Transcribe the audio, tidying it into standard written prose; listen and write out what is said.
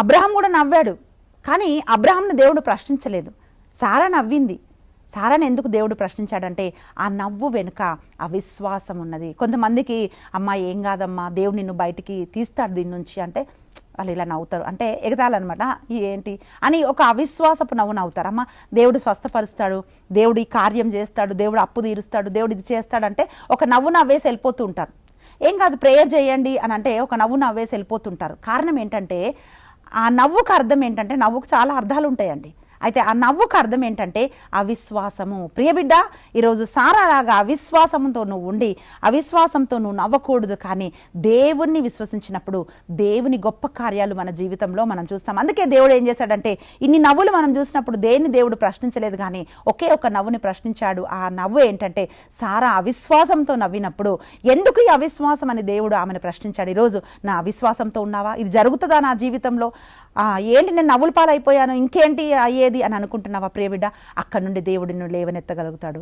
Abraham కూడా నవ్వాడు, కానీ అబ్రహాంను దేవుడు ప్రశ్నించలేదు. సారా నవ్వింది. సారాని ఎందుకు దేవుడు ప్రశ్నించాడంటే ఆ నవ్వు వెనుక అవిశ్వాసం ఉన్నది. కొంతమందికి అమ్మ ఏం కాదమ్మా, దేవుడు నిన్ను బయటికి తీస్తాడు దీని నుంచి అంటే వాళ్ళు ఇలా నవ్వుతారు, అంటే ఎగతాలన్నమాట. ఏంటి అని ఒక అవిశ్వాసపు నవ్వు నవ్వుతారు. అమ్మ దేవుడు స్వస్థపరుస్తాడు, దేవుడు ఈ కార్యం చేస్తాడు, దేవుడు అప్పు తీరుస్తాడు, దేవుడు ఇది చేస్తాడంటే ఒక నవ్వు నవ్వేసి వెళ్ళిపోతూ ఉంటారు. ఏం కాదు ప్రేయర్ చేయండి అని అంటే ఒక నవ్వు నవ్వేసి వెళ్ళిపోతుంటారు. కారణం ఏంటంటే ఆ నవ్వుకు అర్థం ఏంటంటే, నవ్వుకు చాలా అర్థాలు ఉంటాయండి. అయితే ఆ నవ్వుకు అర్థం ఏంటంటే అవిశ్వాసము. ప్రియబిడ్డ, ఈరోజు సారాలాగా అవిశ్వాసంతో నువ్వు ఉండి అవిశ్వాసంతో నువ్వు నవ్వకూడదు. కానీ దేవుణ్ణి విశ్వసించినప్పుడు దేవుని గొప్ప కార్యాలు మన జీవితంలో మనం చూస్తాం. అందుకే దేవుడు ఏం చేశాడంటే ఇన్ని నవ్వులు మనం చూసినప్పుడు దేన్ని దేవుడు ప్రశ్నించలేదు, కానీ ఒకే ఒక నవ్వుని ప్రశ్నించాడు. ఆ నవ్వు ఏంటంటే సారా అవిశ్వాసంతో నవ్వినప్పుడు ఎందుకు ఈ అవిశ్వాసం అని దేవుడు ఆమెను ప్రశ్నించాడు. ఈరోజు నా అవిశ్వాసంతో ఉన్నావా? ఇది జరుగుతుందా నా జీవితంలో? ఏంటి నేను నవ్వుల పాలైపోయాను, ఇంకేంటి అయ్యేది అని అనుకుంటున్నావా ప్రియబిడ్డ? అక్కడ నుండి దేవుడిని లేవనెత్తగలుగుతాడు.